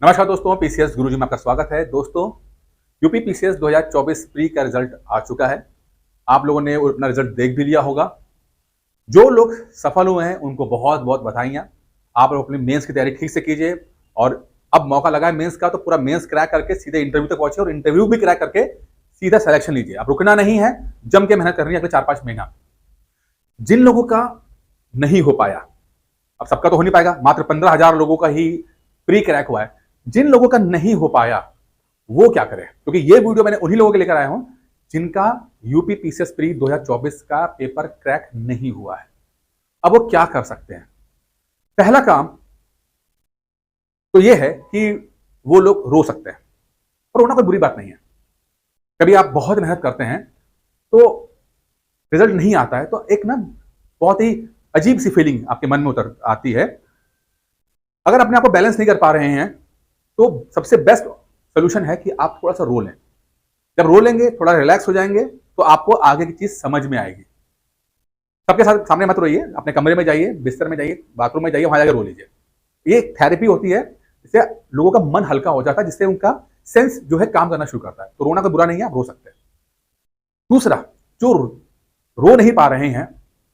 नमस्कार दोस्तों, पीसीएस गुरुजी में आपका स्वागत है। दोस्तों, यूपी पीसीएस 2024 प्री का रिजल्ट आ चुका है। आप लोगों ने अपना रिजल्ट देख भी लिया होगा। जो लोग सफल हुए हैं उनको बहुत बहुत बधाइयाँ। आप लोग अपनी मेंस की तैयारी ठीक से कीजिए और अब मौका लगा है मेंस का, तो पूरा मेंस क्रैक करके सीधे इंटरव्यू तक पहुंचे और इंटरव्यू भी क्रैक करके सीधा सिलेक्शन लीजिए। अब रुकना नहीं है, जम के मेहनत करनी है अगले 4-5 महीना। जिन लोगों का नहीं हो पाया, अब सबका तो हो नहीं पाएगा, मात्र 15,000 लोगों का ही प्री क्रैक हुआ है। जिन लोगों का नहीं हो पाया वो क्या करें, क्योंकि ये वीडियो मैंने उन्हीं लोगों के लेकर आया हूं जिनका यूपी पीसीएस प्री 2024 का पेपर क्रैक नहीं हुआ है। अब वो क्या कर सकते हैं? पहला काम तो ये है कि वो लोग रो सकते हैं, और रोना कोई बुरी बात नहीं है। कभी आप बहुत मेहनत करते हैं तो रिजल्ट नहीं आता है, तो एक ना बहुत ही अजीब सी फीलिंग आपके मन में उतर आती है। अगर अपने आप को बैलेंस नहीं कर पा रहे हैं तो सबसे बेस्ट सोल्यूशन है कि आप थोड़ा सा रो लें। जब रो लेंगे, थोड़ा रिलैक्स हो जाएंगे, तो आपको आगे की चीज समझ में आएगी। सबके साथ सामने मत रोइए, अपने कमरे में जाइए, बिस्तर में जाइए, बाथरूम में जाइए, वहां जाकर रो लीजिए। ये थेरेपी होती है, इससे लोगों का मन हल्का हो जाता है, जिससे उनका सेंस जो है काम करना शुरू करता है। तो रोना कोई बुरा नहीं है, आप रो सकते हैं। दूसरा, जो रो नहीं पा रहे हैं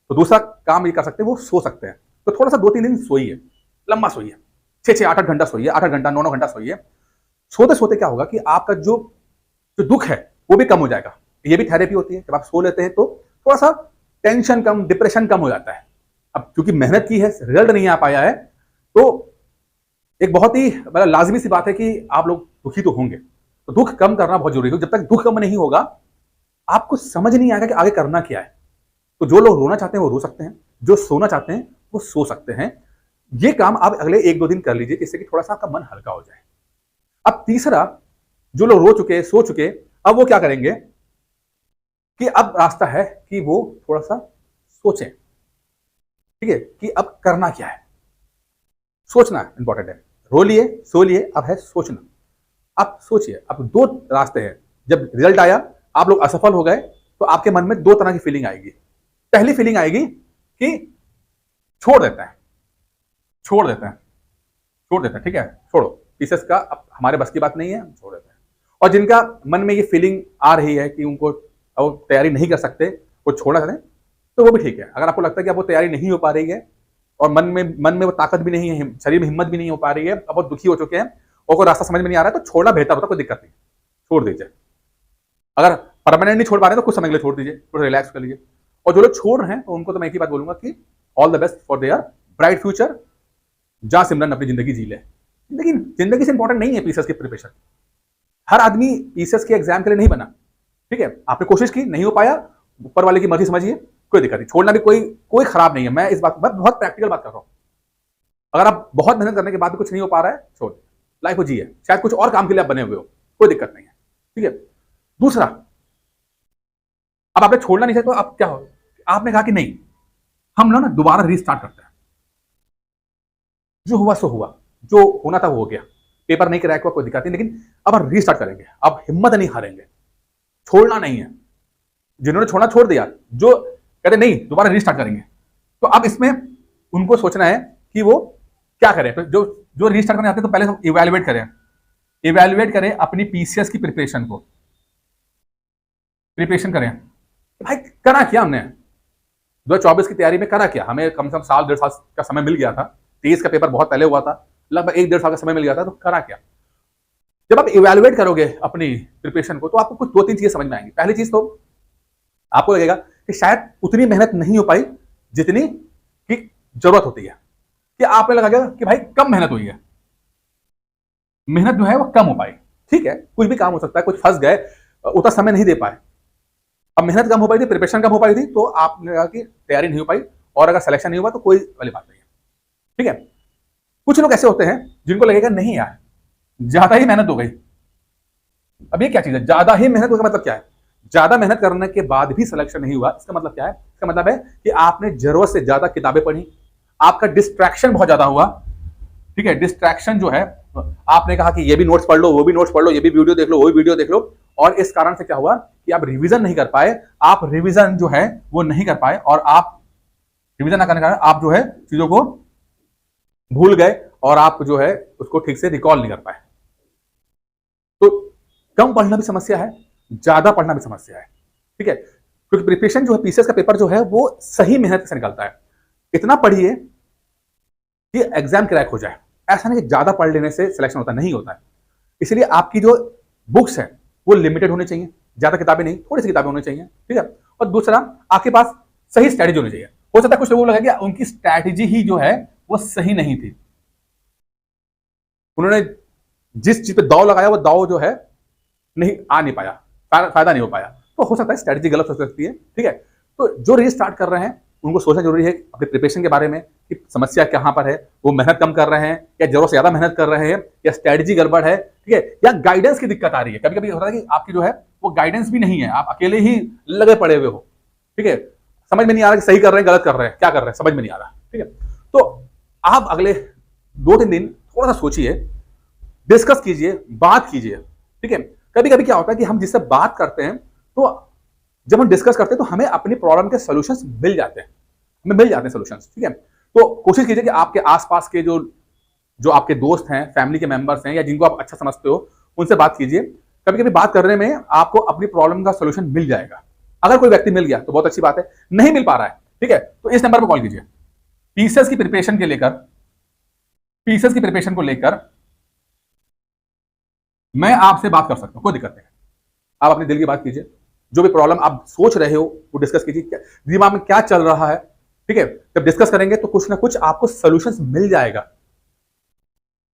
तो दूसरा काम ये कर सकते हैं, वो सो सकते हैं। तो थोड़ा सा 2-3 दिन सोइए, लंबा सोइए, 6-6, 8-8 घंटा सोइए, 8-8 घंटा, 9-9 घंटा सोइए। सोते सोते क्या होगा कि आपका जो दुख है वो भी कम हो जाएगा। ये भी थेरेपी होती है। जब आप सो लेते हैं तो थोड़ा सा टेंशन कम, डिप्रेशन कम हो जाता है। अब क्योंकि मेहनत की है, रिजल्ट नहीं आ पाया है, तो एक बहुत ही मतलब लाजमी सी बात है कि आप लोग दुखी तो होंगे। तो दुख कम करना बहुत जरूरी है। जब तक दुख कम नहीं होगा, आपको समझ नहीं आएगा कि आगे करना क्या है। तो जो लोग रोना चाहते हैं वो रो सकते हैं, जो सोना चाहते हैं वो सो सकते हैं। ये काम आप अगले 1-2 दिन कर लीजिए, जिससे कि थोड़ा सा आपका मन हल्का हो जाए। अब तीसरा, जो लोग रो चुके, सो चुके, अब वो क्या करेंगे कि अब रास्ता है कि वो थोड़ा सा सोचें। ठीक है, कि अब करना क्या है। सोचना इंपॉर्टेंट है। रो लिए, सो लिए, अब है सोचना। अब सोचिए, अब 2 रास्ते हैं। जब रिजल्ट आया, आप लोग असफल हो गए, तो आपके मन में 2 तरह की फीलिंग आएगी। पहली फीलिंग आएगी कि छोड़ देते हैं, छोड़ देते हैं, छोड़ देते हैं, ठीक है, छोड़ो, पीसेस का अब हमारे बस की बात नहीं है, हम छोड़ देते हैं। और जिनका मन में ये फीलिंग आ रही है कि उनको वो तैयारी नहीं कर सकते, वो छोड़ना चाहते हैं, तो वो भी ठीक है। अगर आपको लगता है कि अब वो तैयारी नहीं हो पा रही है और मन में वो ताकत भी नहीं है, शरीर में हिम्मत भी नहीं हो पा रही है, अब बहुत दुखी हो चुके हैं और कोई रास्ता समझ में नहीं आ रहा है, तो छोड़ना बेहतर होता है। कोई दिक्कत नहीं, छोड़ दीजिए। अगर परमानेंट नहीं छोड़ पा रहे हैं तो कुछ समय के लिए छोड़ दीजिए, थोड़ा रिलैक्स कर लीजिए। और जो लोग छोड़ रहे हैं तो उनको तो मैं एक ही बात बोलूंगा कि all the best for their bright future. जा सिमरन अपनी जिंदगी जी ले। लेकिन जिंदगी से इंपॉर्टेंट नहीं है पीसीएस की प्रिपरेशन। हर आदमी पीसीएस के एग्जाम के लिए नहीं बना। ठीक है, आपने कोशिश की, नहीं हो पाया, ऊपर वाले की मर्जी समझिए, कोई दिक्कत नहीं। छोड़ना भी कोई खराब नहीं है। मैं इस बात बहुत प्रैक्टिकल बात कर रहा हूं। अगर आप बहुत मेहनत करने के बाद भी कुछ नहीं हो पा रहा है, छोड़, लाइफ को जिए। शायद कुछ और काम के लिए आप बने हुए हो, कोई दिक्कत नहीं है। ठीक है। दूसरा, अब आपने छोड़ना नहीं चाहते तो आप क्या हो, आपने कहा कि नहीं, हम लोग ना दोबारा रीस्टार्ट करते हैं। जो हुआ सो हुआ, जो होना था वो हो गया। पेपर नहीं क्रैक हुआ, कोई दिक्कत नहीं, लेकिन अब हम रीस्टार्ट करेंगे। अब हिम्मत नहीं हारेंगे, छोड़ना नहीं है। जिन्होंने छोड़ना छोड़ दिया, जो कहते नहीं दोबारा रीस्टार्ट करेंगे, तो अब इसमें उनको सोचना है कि वो क्या करें। तो जो रीस्टार्ट करने आते हैं तो पहले हम इवेल्युएट करें अपनी पीसीएस की प्रिपरेशन करें। भाई करा क्या हमने 2024 की तैयारी में, करा क्या? हमें कम से कम 1.5 साल का समय मिल गया था। 23 का पेपर बहुत पहले हुआ था, लगभग 1-1.5 साल का समय मिल गया था। तो करा क्या? जब आप इवेल्युएट करोगे अपनी प्रिपरेशन को, तो आपको कुछ 2-3 चीजें समझ में आएंगी। पहली चीज तो आपको लगेगा कि शायद उतनी मेहनत नहीं हो पाई जितनी की जरूरत होती है, कि आपने लगेगा कि भाई कम मेहनत हुई है, मेहनत जो है वो कम हो पाई। ठीक है, कुछ भी काम हो सकता है, कुछ फंस गए, उतना समय नहीं दे पाए। अब मेहनत कम हो पाई थी, प्रिपरेशन कम हो पाई थी, तो आपने कहा कि तैयारी नहीं हो पाई, और अगर सिलेक्शन नहीं हुआ तो कोई वाली बात नहीं है। ठीक है। कुछ लोग ऐसे होते हैं जिनको लगेगा नहीं यार, ज्यादा ही मेहनत हो गई। अब ये क्या चीज है, ज्यादा ही मेहनत का मतलब क्या है? ज्यादा मेहनत करने के बाद भी सिलेक्शन नहीं हुआ, इसका मतलब क्या है? इसका मतलब है कि आपने जरूरत से ज्यादा किताबें पढ़ी, आपका डिस्ट्रैक्शन बहुत ज्यादा हुआ। ठीक है, डिस्ट्रैक्शन जो है, आपने कहा कि ये भी नोट्स पढ़ लो, वो भी नोट्स पढ़ लो, ये भी वीडियो देख लो, वो भी वीडियो देख लो, और इस कारण से क्या हुआ कि आप रिवीजन नहीं कर पाए। आप रिवीजन जो है वो नहीं कर पाए, और आप रिवीजन ना करने के कारण आप जो है चीजों को भूल गए, और आप जो है उसको ठीक से रिकॉल नहीं कर पाए। तो कम पढ़ना भी समस्या है, ज्यादा पढ़ना भी समस्या है, ठीक है। क्योंकि प्रिपरेशन जो है पीसीएस का पेपर जो है वो सही मेहनत से निकलता है। इतना पढ़िए कि एग्जाम क्रैक हो जाए। ऐसा नहीं कि ज्यादा पढ़ लेने से सिलेक्शन होता नहीं होता है। इसलिए आपकी जो बुक्स है वो लिमिटेड होनी चाहिए, ज्यादा किताबें नहीं, थोड़ी सी किताबें होनी चाहिए, ठीक है। और दूसरा, आपके पास सही स्ट्रैटेजी होनी चाहिए। हो सकता है कुछ लोगों को लगा कि उनकी स्ट्रैटेजी ही जो है वो सही नहीं थी, उन्होंने जिस चीज पे दाव लगाया वो दाव जो है नहीं पाया, फायदा नहीं हो पाया। तो हो सकता है स्ट्रैटेजी गलत हो सकती है, ठीक है। तो जो रीस्टार्ट कर रहे हैं उनको सोचना जरूरी है अपने प्रिपरेशन के बारे में कि समस्या कहां पर है, वो मेहनत कम कर रहे हैं या जरूरत से ज्यादा मेहनत कर रहे हैं, या स्ट्रैटेजी गड़बड़ है, ठीक है, या गाइडेंस की दिक्कत आ रही है। कभी कभी होता है कि आपकी जो है वो गाइडेंस भी नहीं है, आप अकेले ही लगे पड़े हुए हो, ठीक है, समझ में नहीं आ रहा कि सही कर रहे हैं गलत कर रहे हैं, क्या कर रहे हैं समझ में नहीं आ रहा, ठीक है। तो आप अगले 2-3 दिन थोड़ा सा सोचिए, डिस्कस कीजिए, बात कीजिए, ठीक है। कभी कभी क्या होता है कि हम जिससे बात करते हैं तो जब हम डिस्कस करते हैं तो हमें अपनी प्रॉब्लम के सॉल्यूशंस मिल जाते हैं, हमें मिल जाते हैं सॉल्यूशंस, ठीक है। तो कोशिश कीजिए कि आपके आसपास के जो आपके दोस्त हैं, फैमिली के मेंबर्स हैं, या जिनको आप अच्छा समझते हो उनसे बात कीजिए। कभी कभी बात करने में आपको अपनी प्रॉब्लम का सॉल्यूशन मिल जाएगा। अगर कोई व्यक्ति मिल गया तो बहुत अच्छी बात है, नहीं मिल पा रहा है, ठीक है, तो इस नंबर पर कॉल कीजिए। पीसीएस की प्रिपरेशन को लेकर मैं आपसे बात कर सकता हूं, कोई दिक्कत नहीं है। आप अपने दिल की बात कीजिए, जो भी प्रॉब्लम आप सोच रहे हो वो डिस्कस कीजिए, दिमाग में क्या चल रहा है, ठीक है। जब डिस्कस करेंगे तो कुछ ना कुछ आपको सॉल्यूशंस मिल जाएगा।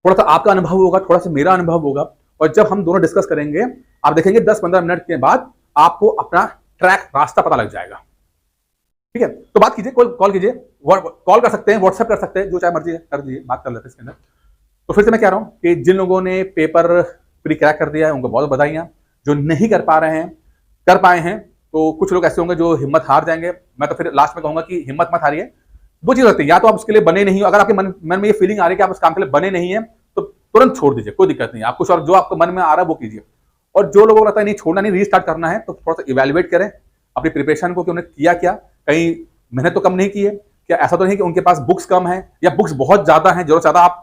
थोड़ा सा आपका अनुभव होगा, थोड़ा सा मेरा अनुभव होगा, और जब हम दोनों डिस्कस करेंगे आप देखेंगे 10-15 मिनट के बाद आपको अपना ट्रैक, रास्ता पता लग जाएगा, ठीक है। तो बात कीजिए, कॉल कीजिए, कॉल कर सकते हैं, व्हाट्सएप कर सकते हैं, जो चाहे मर्जी कर दीजिए, बात कर लेते हैं इसके अंदर। तो फिर से मैं कह रहा हूं कि जिन लोगों ने पेपर प्री क्रैक कर दिया है उनको बहुत बधाइयां। जो नहीं कर पा रहे हैं, कर पाए हैं, तो कुछ लोग ऐसे होंगे जो हिम्मत हार जाएंगे। मैं तो फिर लास्ट में कहूंगा कि हिम्मत मत हारिए। दो चीज होती है, या तो आप उसके लिए बने नहीं हो, अगर आपके मन में ये फीलिंग आ रही है कि आप उस काम के लिए बने नहीं है तो तुरंत छोड़ दीजिए, कोई दिक्कत नहीं। आप कुछ और जो आपको मन में आ रहा है वो कीजिए। और जो लोगों को लगता है नहीं छोड़ना नहीं, रीस्टार्ट करना है, तो थोड़ा सा इवेल्युएट करें अपनी प्रिपरेशन को कि उन्हें किया क्या, कहीं मेहनत तो कम नहीं की है क्या, ऐसा तो नहीं कि उनके पास बुक्स कम है या बुक्स बहुत ज्यादा है, जरूरत ज्यादा आप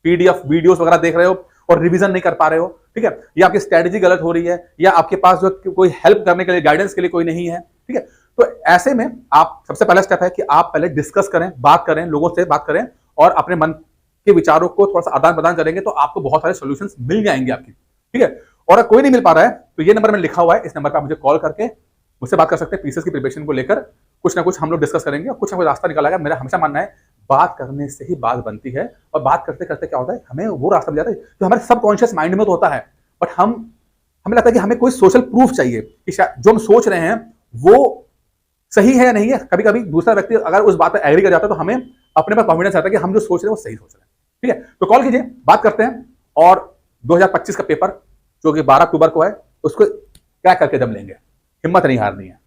पीडीएफ वीडियोस वगैरह देख रहे हो और रिवीजन नहीं कर पा रहे हो, ठीक है, या आपकी स्ट्रेटजी गलत हो रही है, या आपके पास जो कोई हेल्प करने के लिए, गाइडेंस के लिए कोई नहीं है, ठीक है। तो ऐसे में आप सबसे पहला स्टेप है कि आप पहले डिस्कस करें, बात करें, लोगों से बात करें और अपने मन के विचारों को थोड़ा सा आदान प्रदान करेंगे तो आपको बहुत सारे सॉल्यूशंस मिल जाएंगे आपकी, ठीक है। और अगर कोई नहीं मिल पा रहा है तो ये नंबर मैंने लिखा हुआ है, इस नंबर पर आप मुझे कॉल करके मुझसे बात कर सकते हैं। पीसीएस की प्रिपरेशन को लेकर कुछ ना कुछ हम लोग डिस्कस करेंगे और कुछ ना कुछ रास्ता निकाला जाएगा। मेरा हमेशा मानना है बात करने से ही बात बनती है, और बात करते करते क्या होता है हमें वो रास्ता मिल जाता है जो हमारे सबकॉन्शियस माइंड में तो होता है, बट हमें लगता है कि हमें कोई सोशल प्रूफ चाहिए कि जो हम सोच रहे हैं वो सही है या नहीं है। कभी कभी दूसरा व्यक्ति अगर उस बात पर एग्री कर जाता है तो हमें अपने पर कॉन्फिडेंस आता है कि हम जो सोच रहे हैं वो सही सोच रहे हैं, ठीक है। तो कॉल कीजिए, बात करते हैं, और 2025 का पेपर जो कि 12 अक्टूबर को है उसको क्रैक करके दम लेंगे। हिम्मत नहीं हारनी है।